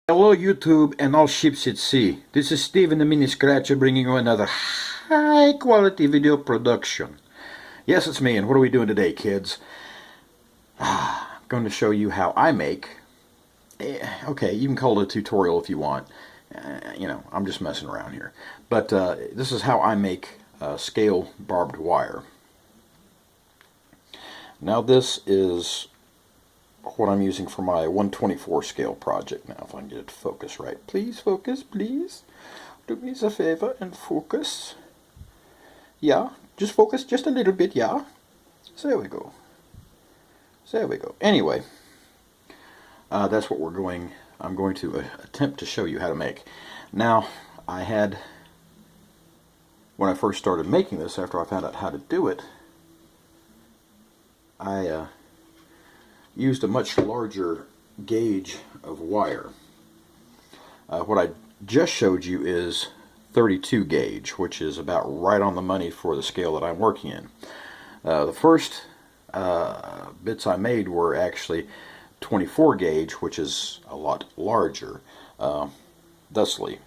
Hello YouTube and all ships at sea. This is Steven the Mini Scratcher bringing you another high quality video production. Yes, it's me, and what are we doing today, kids? I'm going to show you how I make, okay, you can call it a tutorial if you want. I'm just messing around here. But this is how I make scale barbed wire. Now this is what I'm using for my 124 scale project. Now if I can get it to focus right. Please focus, please. Do me a favor and focus. Yeah, just focus just a little bit, yeah. So there we go. So there we go. Anyway, that's what I'm going to attempt to show you how to make. Now, when I first started making this, after I found out how to do it, I used a much larger gauge of wire. What I just showed you is 32 gauge, which is about right on the money for the scale that I'm working in. The first bits I made were actually 24 gauge, which is a lot larger. Thusly,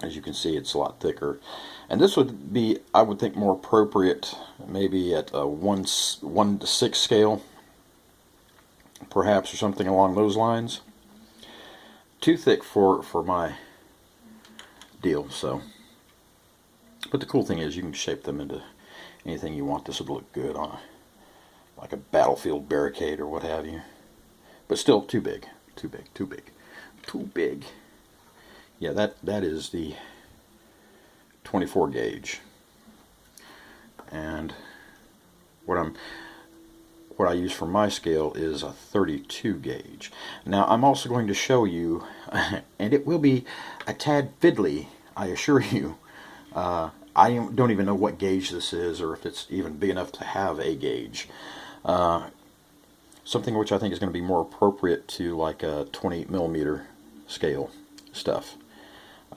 as you can see, it's a lot thicker. And this would be, I would think, more appropriate maybe at a 1 to 6 scale, perhaps, or something along those lines. Too thick for my deal, so. But the cool thing is you can shape them into anything you want. This would look good on like a battlefield barricade or what have you. But still too big. Too big, too big, too big. Yeah, that is the 24 gauge. And what I use for my scale is a 32 gauge. Now I'm also going to show you, and it will be a tad fiddly, I assure you. I don't even know what gauge this is, or if it's even big enough to have a gauge. Something which I think is going to be more appropriate to like a 20mm scale stuff.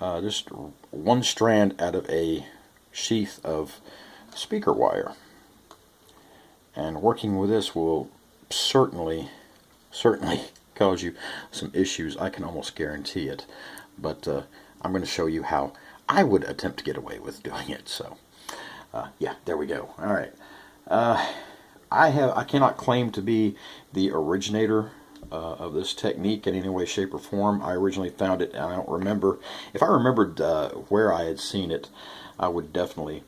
Just one strand out of a sheath of speaker wire. And working with this will certainly cause you some issues. I can almost guarantee it. But I'm going to show you how I would attempt to get away with doing it. So, yeah, there we go. All right. I cannot claim to be the originator of this technique in any way, shape, or form. I originally found it, and I don't remember. If I remembered where I had seen it, I would definitely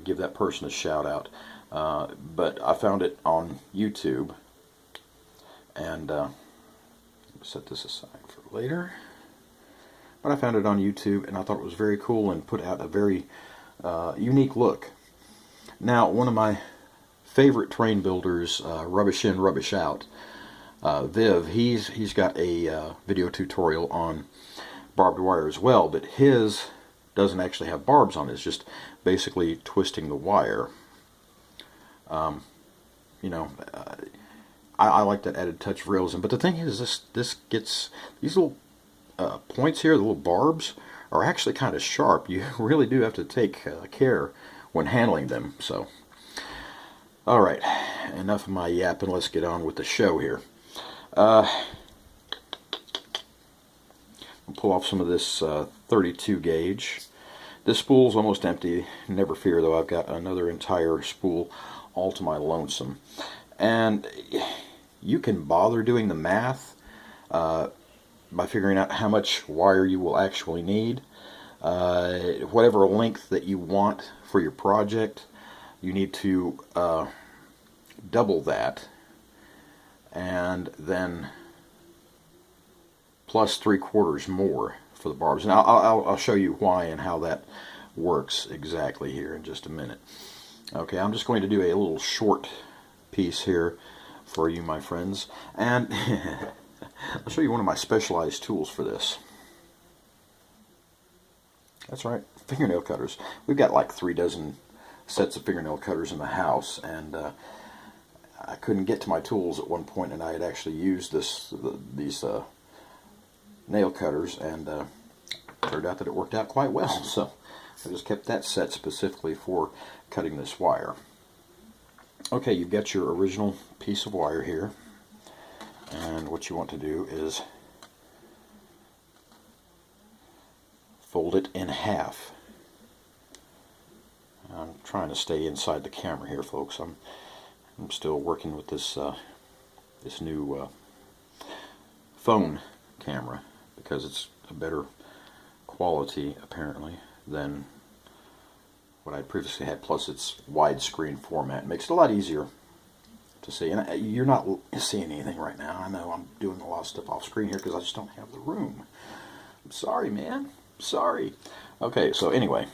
give that person a shout out. But I found it on YouTube, and set this aside for later. But I found it on YouTube, and I thought it was very cool and put out a very unique look. Now, one of my favorite terrain builders, Rubbish In, Rubbish Out, Viv, he's got a video tutorial on barbed wire as well, but his doesn't actually have barbs on it. It's just basically twisting the wire. I like that added touch of realism. But the thing is, this gets these little points here, the little barbs, are actually kind of sharp. You really do have to take care when handling them. So, all right, enough of my yapping. Let's get on with the show here. I'll pull off some of this 32 gauge. This spool's almost empty. Never fear, though. I've got another entire spool all to my lonesome. And you can bother doing the math by figuring out how much wire you will actually need. Whatever length that you want for your project, you need to double that, and then plus 3/4 more for the barbs. And I'll show you why and how that works exactly here in just a minute. Okay, I'm just going to do a little short piece here for you, my friends, and I'll show you one of my specialized tools for this. That's right, fingernail cutters. We've got like 3 dozen sets of fingernail cutters in the house, and I couldn't get to my tools at one point, and I had actually used these nail cutters, and turned out that it worked out quite well. So I just kept that set specifically for cutting this wire. Okay, you've got your original piece of wire here, and what you want to do is fold it in half. I'm trying to stay inside the camera here, folks. I'm still working with this this new phone camera because it's a better quality apparently than what I previously had. Plus, it's widescreen format. It makes it a lot easier to see. And you're not seeing anything right now. I know I'm doing a lot of stuff off screen here because I just don't have the room. I'm sorry, man. Sorry. Okay, so anyway,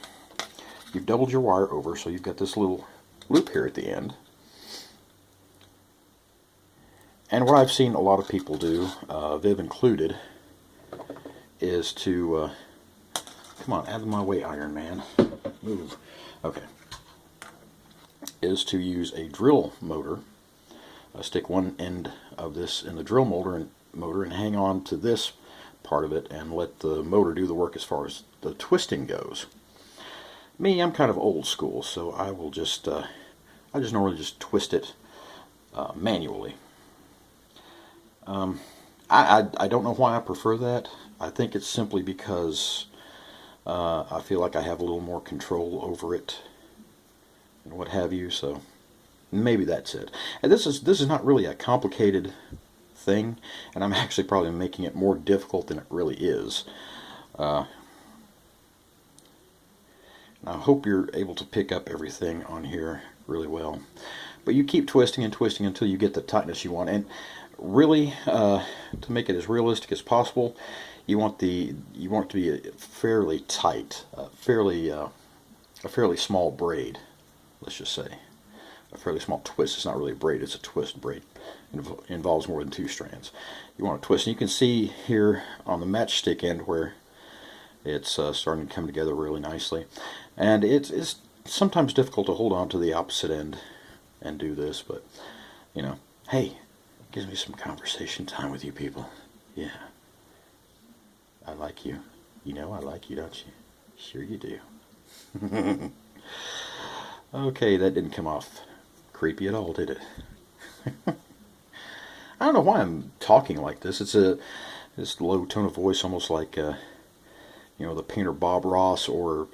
you've doubled your wire over, so you've got this little loop here at the end. And what I've seen a lot of people do, Viv included, is to come on, out of my way, Iron Man. Move. Okay. Is to use a drill motor. Stick one end of this in the drill motor and hang on to this part of it and let the motor do the work as far as the twisting goes. Me, I'm kind of old school, so I will just I just normally just twist it manually. I don't know why I prefer that. I think it's simply because I feel like I have a little more control over it and what have you, so maybe that's it. And this is not really a complicated thing, and I'm actually probably making it more difficult than it really is. I hope you're able to pick up everything on here really well. But you keep twisting and twisting until you get the tightness you want. And really, to make it as realistic as possible, you want it to be fairly tight, a fairly small braid. Let's just say a fairly small twist. It's not really a braid; it's a twist braid. It involves more than 2 strands. You want to twist, and you can see here on the matchstick end where it's starting to come together really nicely. And it's sometimes difficult to hold on to the opposite end and do this, but you know, hey, it gives me some conversation time with you people. Yeah. I like you. You know I like you, don't you? Sure you do. Okay, that didn't come off creepy at all, did it? I don't know why I'm talking like this. It's this low tone of voice, almost like you know, the painter Bob Ross or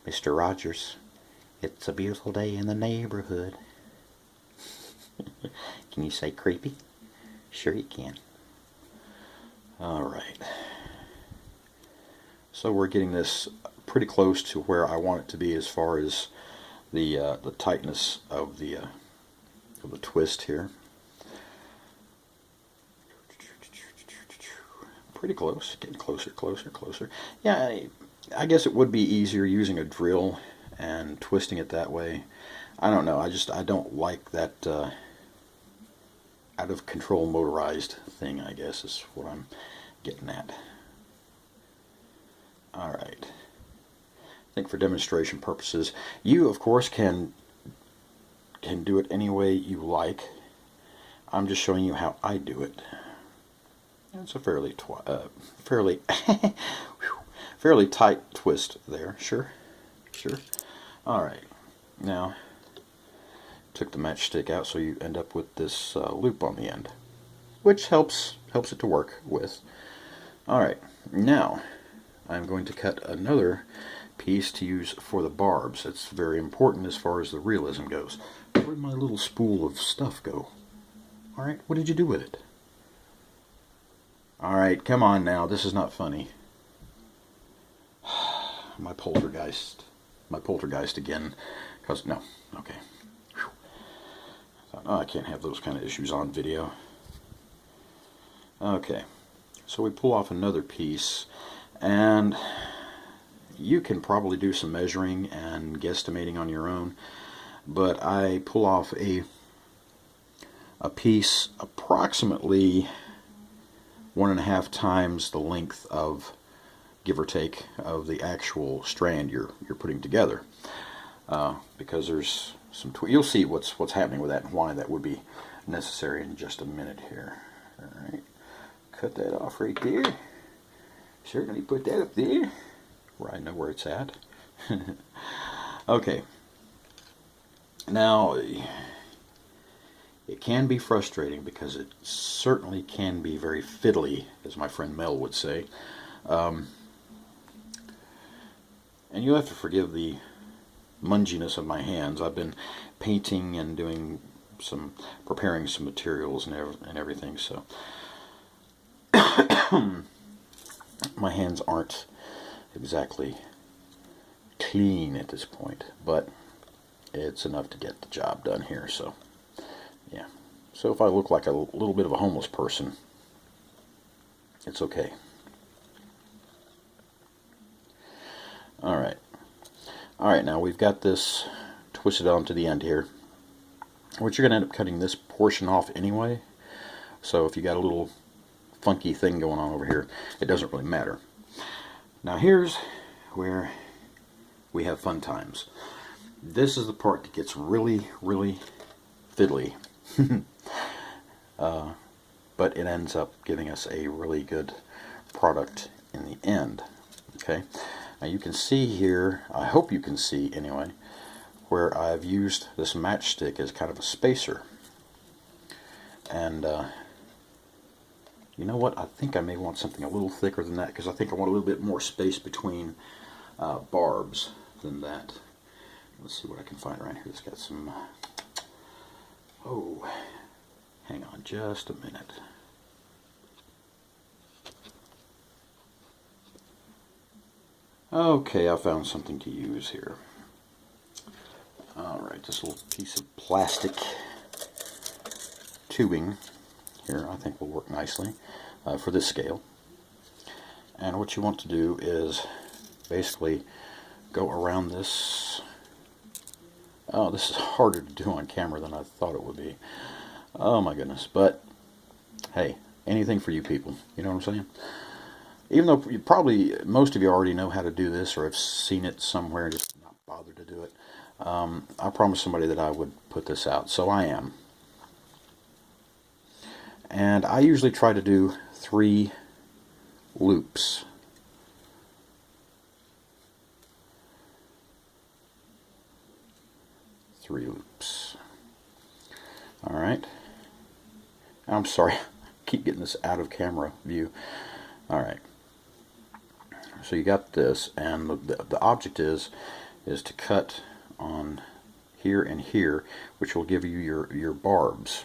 Mr. Rogers. It's a beautiful day in the neighborhood. Can you say creepy? Sure you can. Alright. So we're getting this pretty close to where I want it to be as far as the tightness of the twist here. Pretty close. Getting closer, closer, closer. Yeah, I guess it would be easier using a drill and twisting it that way. I don't know. I don't like that out of control motorized thing, I guess is what I'm getting at. Alright. I think for demonstration purposes, you of course can do it any way you like. I'm just showing you how I do it. It's a fairly fairly tight twist there. Sure. Alright. Now, took the matchstick out, so you end up with this loop on the end, which helps it to work with. Alright, now I'm going to cut another piece to use for the barbs. It's very important as far as the realism goes. Where'd my little spool of stuff go? Alright, what did you do with it? Alright, come on now, this is not funny. My poltergeist again. No, okay. Oh, I can't have those kind of issues on video. Okay, so we pull off another piece, and you can probably do some measuring and guesstimating on your own, but I pull off a piece approximately 1.5 times the length of, give or take, of the actual strand you're putting together, because there's some you'll see what's happening with that and why that would be necessary in just a minute here. Alright, cut that off right there. Certainly put that up there where I know where it's at. Okay, now it can be frustrating because it certainly can be very fiddly, as my friend Mel would say. And you'll have to forgive the munginess of my hands. I've been painting and doing preparing some materials and everything, so my hands aren't exactly clean at this point, but it's enough to get the job done here. So yeah, so if I look like a little bit of a homeless person, it's okay. Alright, now we've got this twisted onto the end here, which you're going to end up cutting this portion off anyway, so if you got a little funky thing going on over here, it doesn't really matter. Now here's where we have fun times. This is the part that gets really, really fiddly. But it ends up giving us a really good product in the end. Okay, now you can see here, I hope you can see anyway, where I've used this matchstick as kind of a spacer. And you know what, I think I may want something a little thicker than that, because I think I want a little bit more space between barbs than that. Let's see what I can find around here. It's got some, oh, hang on just a minute. Okay, I found something to use here. Alright, this little piece of plastic tubing here I think will work nicely for this scale. And what you want to do is basically go around this. Oh, this is harder to do on camera than I thought it would be. Oh my goodness, but hey, anything for you people, you know what I'm saying? Even though you probably, most of you already know how to do this or have seen it somewhere, just not bothered to do it. I promised somebody that I would put this out, so I am. And I usually try to do 3 loops. Alright. I'm sorry, I keep getting this out of camera view. Alright. So you got this, and the object is to cut on here and here, which will give you your barbs.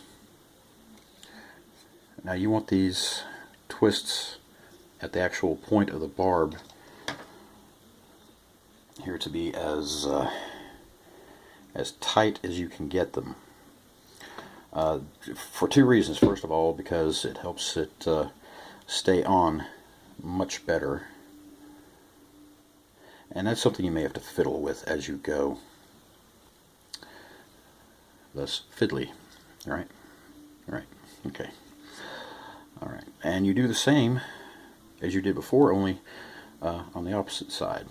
Now you want these twists at the actual point of the barb here to be as tight as you can get them. For 2 reasons. First of all, because it helps it stay on much better. And that's something you may have to fiddle with as you go. Thus, fiddly. Right? Right. Okay. Alright. And you do the same as you did before, only on the opposite side.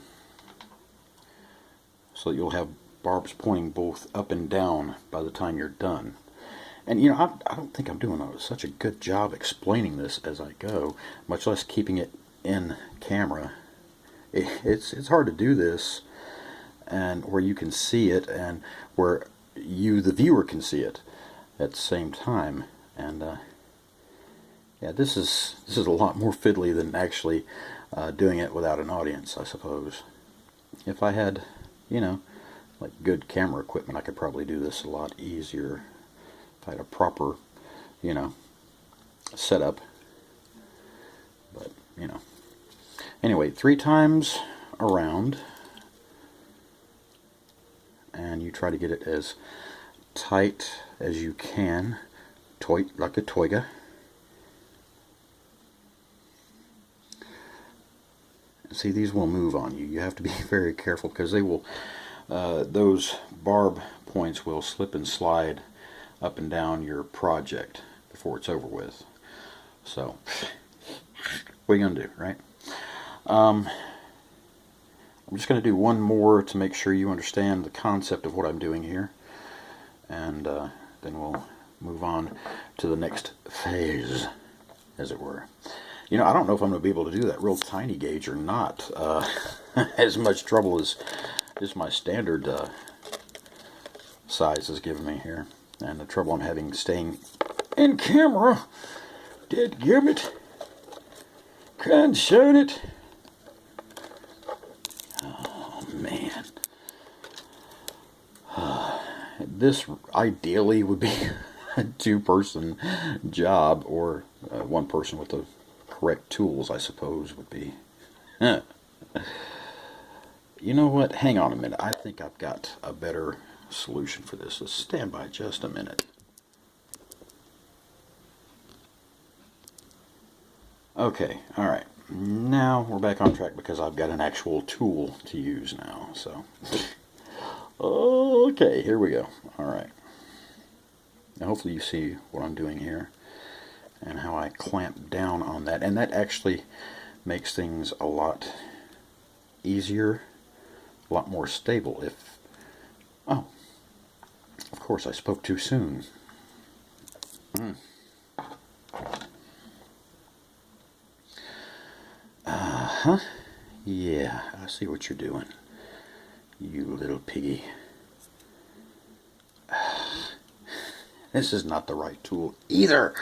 So that you'll have barbs pointing both up and down by the time you're done. And you know, I don't think I'm doing such a good job explaining this as I go, much less keeping it in camera. It's hard to do this, and where you can see it, and where you, the viewer, can see it at the same time. And yeah, this is a lot more fiddly than actually doing it without an audience, I suppose. If I had, you know, like good camera equipment, I could probably do this a lot easier. If I had a proper, you know, setup. But, you know. Anyway, 3 times around, and you try to get it as tight as you can, like a toiga. See, these will move on you. You have to be very careful, because they will, those barb points will slip and slide up and down your project before it's over with. So, what are you going to do, right? I'm just going to do one more to make sure you understand the concept of what I'm doing here, and then we'll move on to the next phase, as it were. You know, I don't know if I'm going to be able to do that real tiny gauge or not. As much trouble as just my standard size has given me here, and the trouble I'm having staying in camera. Dadgummit. Conshine it. Oh, this ideally would be a two-person job, or one person with the correct tools, I suppose, would be. You know what? Hang on a minute. I think I've got a better solution for this. Let's stand by just a minute. Okay, alright. Now we're back on track because I've got an actual tool to use now. So, okay, here we go. Alright. Now hopefully you see what I'm doing here and how I clamp down on that. And that actually makes things a lot easier, a lot more stable. If, oh, of course I spoke too soon. Uh-huh. Yeah, I see what you're doing, you little piggy. This is not the right tool either.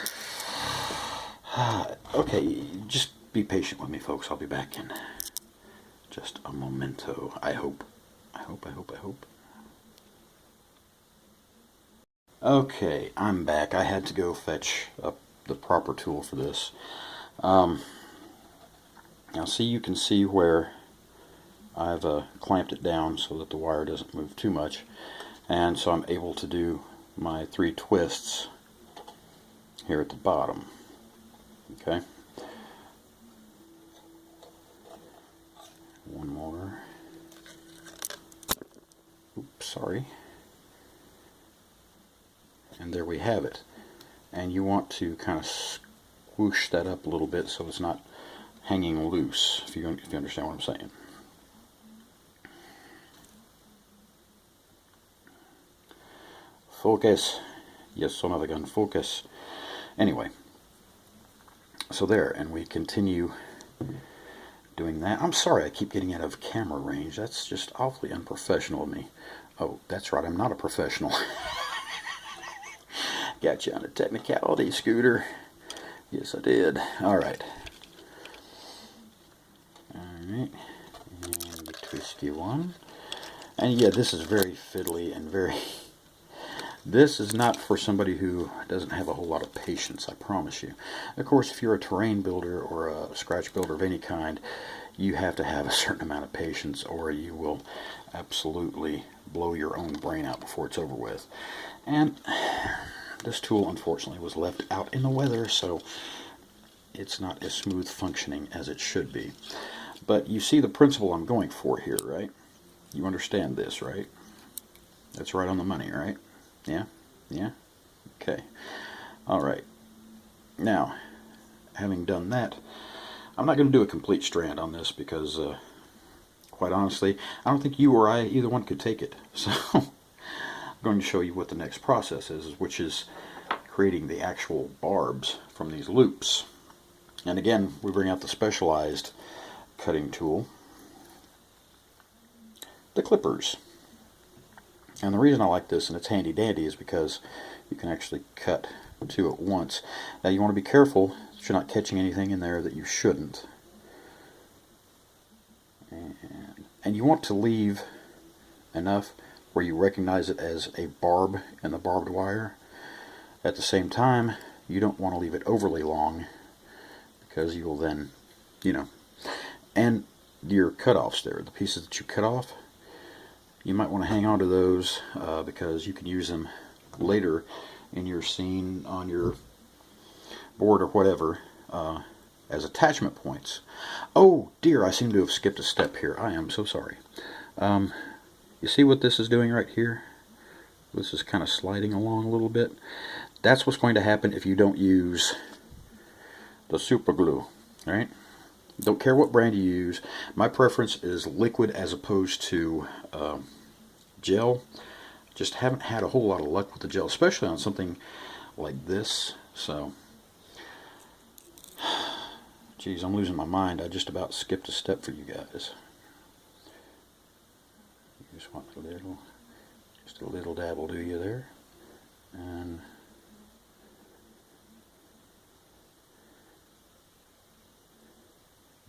Okay, just be patient with me, folks. I'll be back in just a momento. I hope. I hope. Okay, I'm back. I had to go fetch up the proper tool for this. Now see, you can see where I've clamped it down so that the wire doesn't move too much. And so I'm able to do my 3 twists here at the bottom. Okay. One more. Oops, sorry. And there we have it. And you want to kind of swoosh that up a little bit so it's not hanging loose, if you understand what I'm saying. Focus. Yes, son of a gun, focus. Anyway, so there, and we continue doing that. I'm sorry I keep getting out of camera range. That's just awfully unprofessional of me. Oh, that's right, I'm not a professional. Got you on a technicality, Scooter. Yes, I did. Alright. Alright. And the twisty one. And yeah, this is very fiddly and very... This is not for somebody who doesn't have a whole lot of patience, I promise you. Of course, if you're a terrain builder or a scratch builder of any kind, you have to have a certain amount of patience or you will absolutely blow your own brain out before it's over with. And this tool, unfortunately, was left out in the weather, so it's not as smooth functioning as it should be. But you see the principle I'm going for here, right? You understand this, right? That's right on the money, right? Yeah? Yeah? Okay. Alright. Now, having done that, I'm not going to do a complete strand on this because, quite honestly, I don't think you or I, either one, could take it. So, I'm going to show you what the next process is, which is creating the actual barbs from these loops. And again, we bring out the specialized cutting tool, the clippers. And the reason I like this, and it's handy dandy, is because you can actually cut 2 at once. Now you want to be careful that you're not catching anything in there that you shouldn't. And you want to leave enough where you recognize it as a barb in the barbed wire. At the same time, you don't want to leave it overly long because you will then, you know, and your cutoffs there, the pieces that you cut off, you might want to hang on to those because you can use them later in your scene, on your board or whatever, as attachment points. Oh dear, I seem to have skipped a step here. I am so sorry. You see what this is doing right here? This is kind of sliding along a little bit. That's what's going to happen if you don't use the super glue, right? Don't care what brand you use. My preference is liquid as opposed to gel. Just haven't had a whole lot of luck with the gel, especially on something like this. So, geez, I'm losing my mind. I just about skipped a step for you guys. You just want just a little dab will do you there. And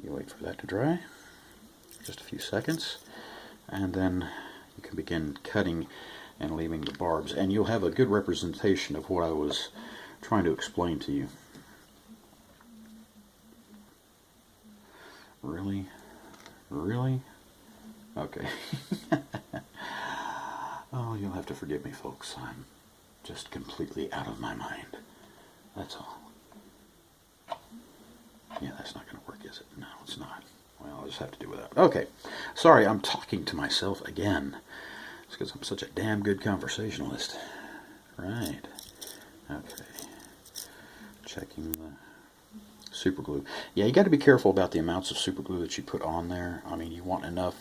you wait for that to dry, just a few seconds, and then you can begin cutting and leaving the barbs, and you'll have a good representation of what I was trying to explain to you. Really? Really? Okay. Oh, you'll have to forgive me, folks. I'm just completely out of my mind. That's all. Yeah, that's not going to work, is it? No, it's not. Well, I'll just have to do without. Okay. Sorry, I'm talking to myself again. It's because I'm such a damn good conversationalist. Right. Okay. Checking the super glue. Yeah, you got to be careful about the amounts of super glue that you put on there. I mean, you want enough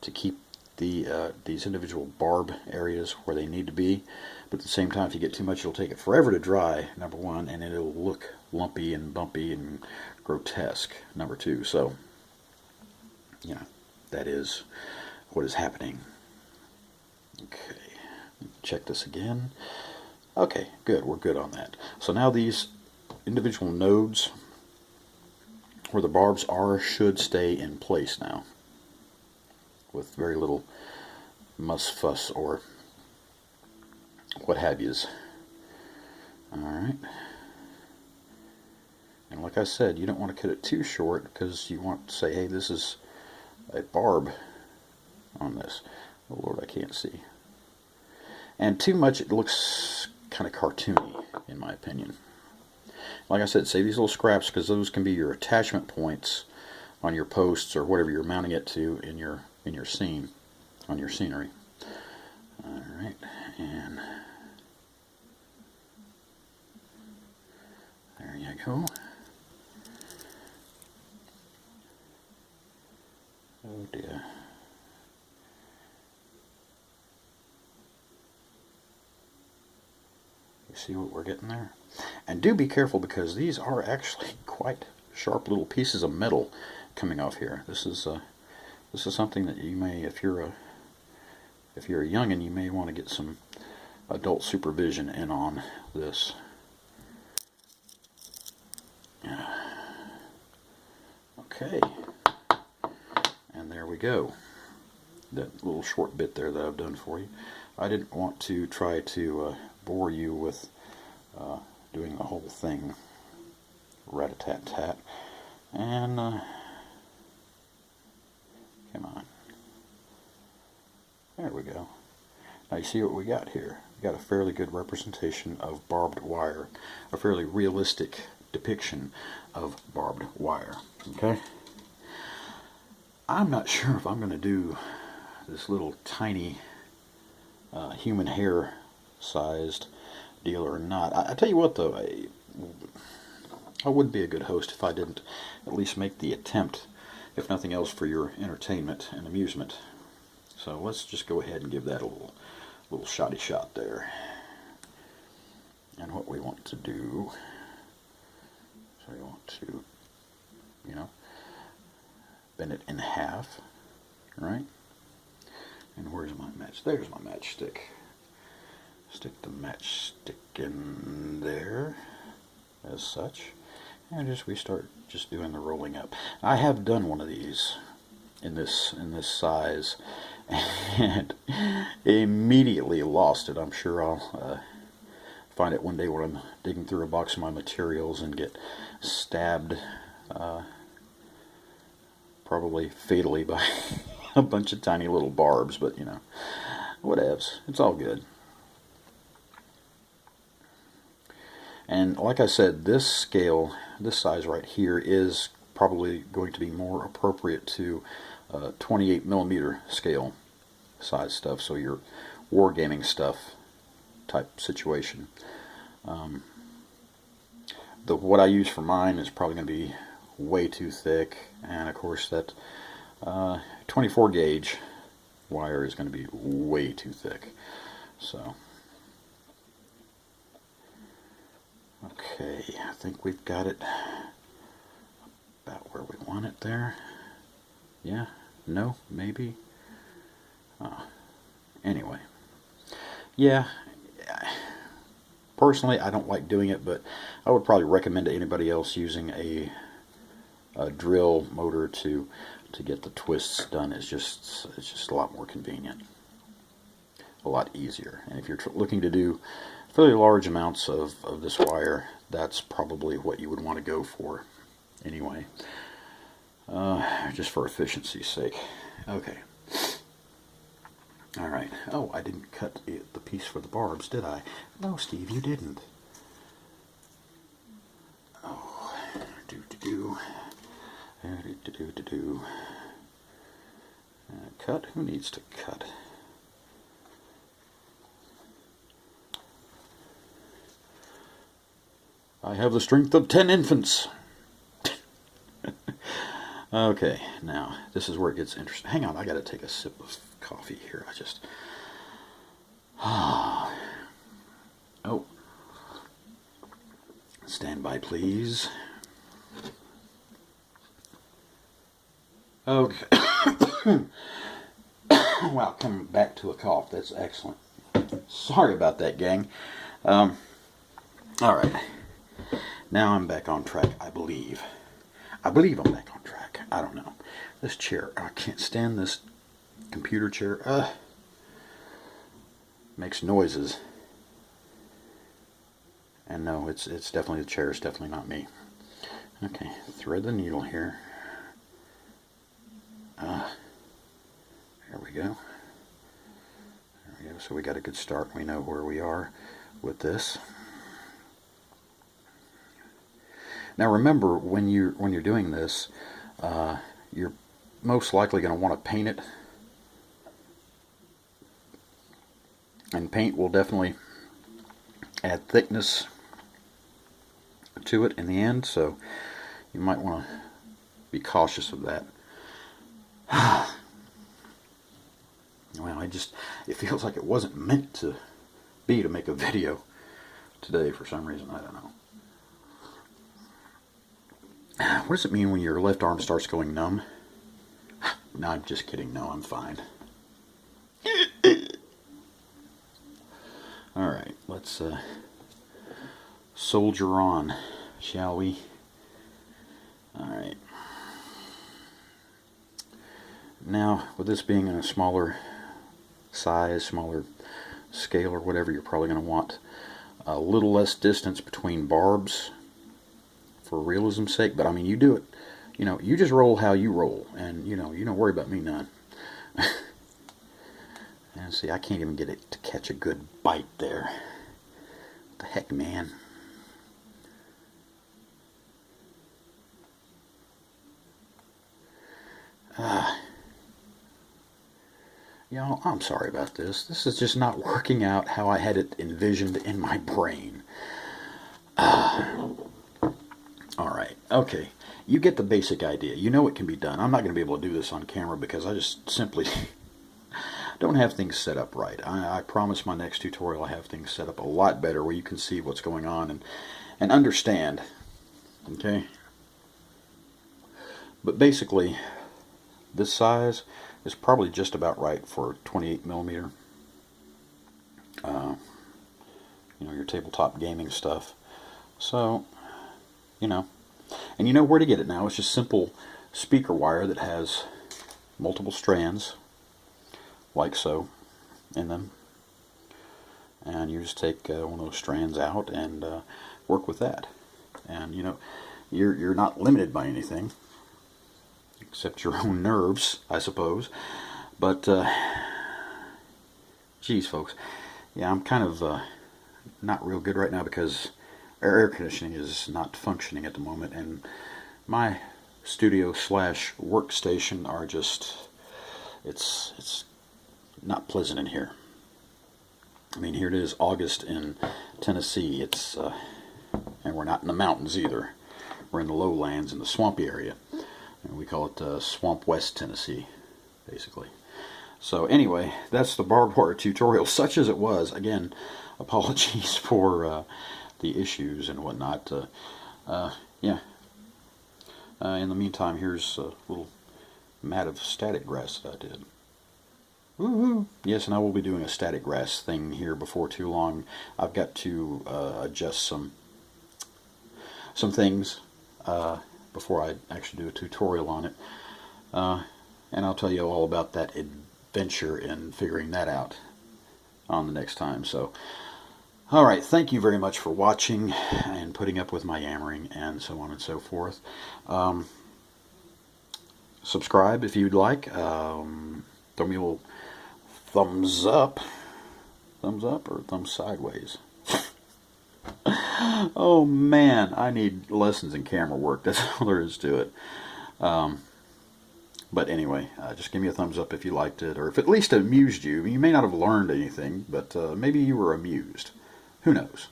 to keep these individual barb areas where they need to be, but at the same time, if you get too much, it'll take it forever to dry, number one, and it'll look lumpy and bumpy and grotesque, number two. So, you know, that is what is happening. Okay, check this again. Okay, good, we're good on that. So now these individual nodes where the barbs are should stay in place now, with very little muss, fuss, or what have yous. Alright. And like I said, you don't want to cut it too short because you want to say, hey, this is a barb on this. Oh Lord, I can't see. And too much, it looks kind of cartoony, in my opinion. Like I said, save these little scraps because those can be your attachment points on your posts or whatever you're mounting it to in your scene, on your scenery. Alright, and there you go. Oh dear. You see what we're getting there? And do be careful because these are actually quite sharp little pieces of metal coming off here. This is something that you may, if you're a youngin', you may want to get some adult supervision in on this. Okay, and there we go. That little short bit there that I've done for you. I didn't want to try to bore you with doing the whole thing rat-a-tat-tat. And come on. There we go. Now you see what we got here. We got a fairly good representation of barbed wire. A fairly realistic depiction of barbed wire. Okay? I'm not sure if I'm going to do this little tiny human hair sized deal or not. I tell you what though, I wouldn't be a good host if I didn't at least make the attempt, if nothing else, for your entertainment and amusement. So let's just go ahead and give that a little shotty shot there. And what we want to do, so we want to, you know, bend it in half, right? And where's my match? There's my matchstick. Stick the matchstick in there, as such, and we start just doing the rolling up. I have done one of these in this size, and immediately lost it. I'm sure I'll find it one day when I'm digging through a box of my materials and get stabbed, probably fatally, by a bunch of tiny little barbs. But you know, whatevs. It's all good. And like I said, this scale, this size right here, is probably going to be more appropriate to 28mm scale size stuff, so your wargaming stuff type situation. What I use for mine is probably going to be way too thick, and of course that 24 gauge wire is going to be way too thick. So okay, I think we've got it about where we want it there. Yeah, no, maybe. Anyway, yeah, personally I don't like doing it, but I would probably recommend to anybody else using a drill motor to get the twists done. It's just a lot more convenient. a lot easier. And if you're looking to do fairly large amounts of this wire, that's probably what you would want to go for anyway, just for efficiency's sake. Okay. Alright. Oh, I didn't cut the piece for the barbs, did I? No, Steve, you didn't. Oh, do-do-do. Do-do-do-do-do. Cut? Who needs to cut? I have the strength of 10 infants. Okay, now, this is where it gets interesting. Hang on, I gotta take a sip of coffee here. I just... Oh. Stand by, please. Okay. Wow, coming back to a cough. That's excellent. Sorry about that, gang. Alright. Now I'm back on track, I believe. I believe I'm back on track. I don't know. This chair, I can't stand this computer chair. Makes noises. And no, it's definitely the chair. It's definitely not me. Okay, thread the needle here. There we go. There we go. So we got a good start. We know where we are with this. Now remember, when you're doing this, you're most likely going to want to paint it, and paint will definitely add thickness to it in the end. So you might want to be cautious of that. Well, it feels like it wasn't meant to be to make a video today for some reason. I don't know. What does it mean when your left arm starts going numb? No, I'm just kidding. No, I'm fine. Alright, let's soldier on, shall we? Alright. Now, with this being in a smaller size, smaller scale or whatever, you're probably going to want a little less distance between barbs for realism's sake. But I mean, you do it, you just roll how you roll, and you don't worry about me none. And see, I can't even get it to catch a good bite there. What the heck, man? Y'all, I'm sorry about this. This is just not working out how I had it envisioned in my brain. Alright, okay. You get the basic idea. You know it can be done. I'm not going to be able to do this on camera because I just simply don't have things set up right. I promise my next tutorial I have things set up a lot better where you can see what's going on and understand. Okay? But basically, this size is probably just about right for 28 millimeter. Your tabletop gaming stuff. So, and you know where to get it now. It's just simple speaker wire that has multiple strands, like so, in them. And you just take one of those strands out and work with that. And you're not limited by anything except your own nerves, I suppose. But geez, folks, yeah, I'm kind of not real good right now because our air conditioning is not functioning at the moment, and my studio slash workstation are just, it's not pleasant in here. I mean, here it is, August in Tennessee. It's and we're not in the mountains either. We're in the lowlands, in the swampy area. And we call it Swamp West Tennessee, basically. So anyway, that's the barbed wire tutorial, such as it was. Again, apologies for the issues and whatnot. Yeah. In the meantime, here's a little mat of static grass that I did. Woohoo! Yes, and I will be doing a static grass thing here before too long. I've got to adjust some things before I actually do a tutorial on it. And I'll tell you all about that adventure in figuring that out on the next time. So, all right, thank you very much for watching and putting up with my yammering and so on and so forth. Subscribe if you'd like. Throw me a little thumbs up or thumbs sideways. Oh man, I need lessons in camera work. That's all there is to it. But anyway, just give me a thumbs up if you liked it, or if at least it amused you. You may not have learned anything, but maybe you were amused. Who knows?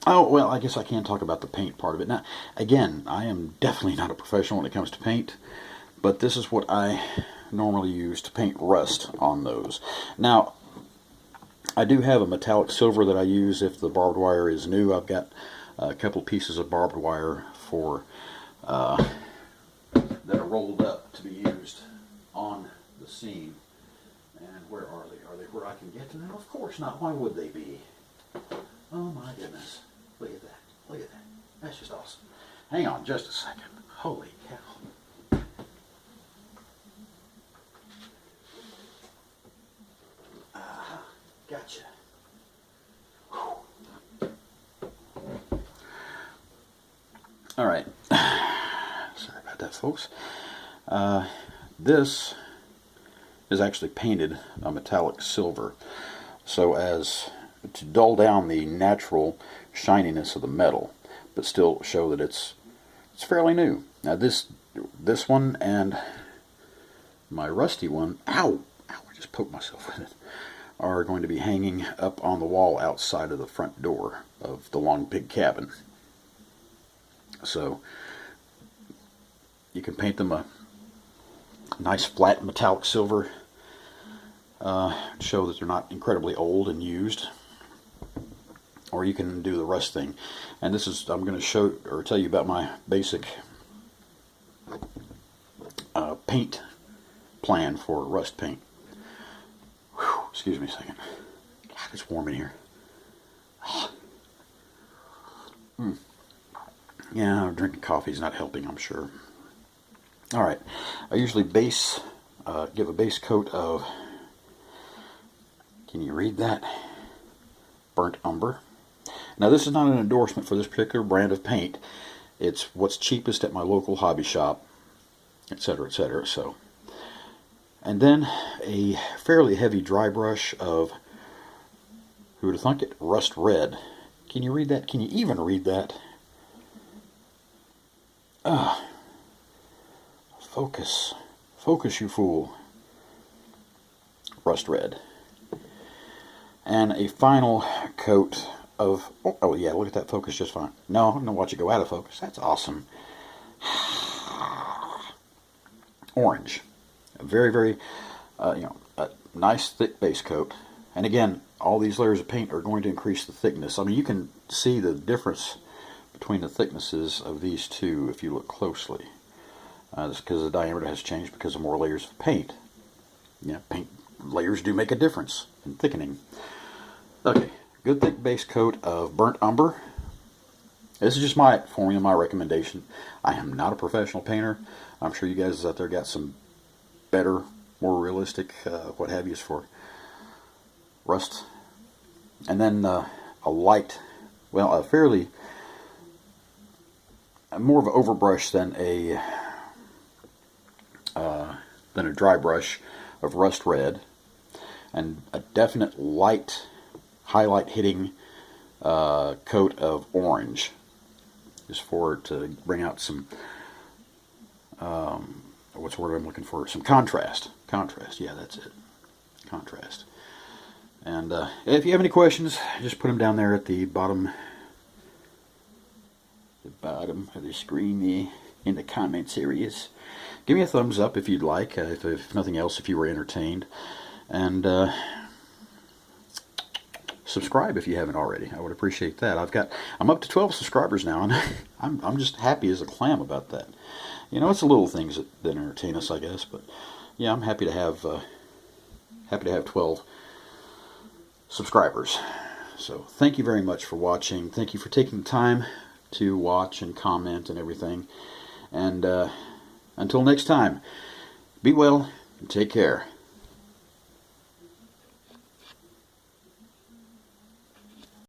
Oh, well, I guess I can talk about the paint part of it. Now, again, I am definitely not a professional when it comes to paint, but this is what I normally use to paint rust on those. Now, I do have a metallic silver that I use if the barbed wire is new. I've got a couple pieces of barbed wire for that are rolled up to be used on the seam. And where are they? Are they where I can get to them? Of course not. Why would they be? Oh my goodness. Look at that. Look at that. That's just awesome. Hang on just a second. Holy cow. Gotcha. All right. Sorry about that, folks. This is actually painted a metallic silver, so as to dull down the natural shininess of the metal, but still show that it's fairly new. Now this one and my rusty one, ow, I just poked myself with it, are going to be hanging up on the wall outside of the front door of the Long Pig cabin. So you can paint them a nice flat metallic silver, show that they're not incredibly old and used, or you can do the rust thing. And this is, I'm going to show or tell you about my basic paint plan for rust paint. Whew, excuse me a second. God, it's warm in here. Yeah, drinking coffee is not helping, I'm sure. Alright, I usually give a base coat of, can you read that? Burnt umber. Now this is not an endorsement for this particular brand of paint. It's what's cheapest at my local hobby shop, etc., etc. So, and then a fairly heavy dry brush of, who would have thunk it, rust red. Can you read that? Can you even read that? Focus. Focus, you fool. Rust red. And a final coat of, oh yeah, look at that, focus just fine. No, I'm going to watch it go out of focus. That's awesome. Orange. A very, very, a nice thick base coat. And again, all these layers of paint are going to increase the thickness. I mean, you can see the difference between the thicknesses of these two if you look closely. That's because the diameter has changed because of more layers of paint. Yeah, paint layers do make a difference in thickening. Okay, good thick base coat of burnt umber. This is just my formula, my recommendation. I am not a professional painter. I'm sure you guys out there got some better, more realistic, what have yous for rust. And then a light, well, a fairly, more of an overbrush than a dry brush of rust red, and a definite light highlight hitting coat of orange, just for to bring out some what's the word I'm looking for? Some contrast. Contrast, yeah, that's it. Contrast. And if you have any questions, just put them down there at the bottom of the screen in the comments areas. Give me a thumbs up if you'd like, if nothing else, if you were entertained. And subscribe if you haven't already. I would appreciate that. I'm up to 12 subscribers now, and I'm just happy as a clam about that. You know, it's the little things that entertain us, I guess. But yeah, I'm happy to have 12 subscribers. So thank you very much for watching. Thank you for taking the time to watch and comment and everything. And until next time, be well and take care.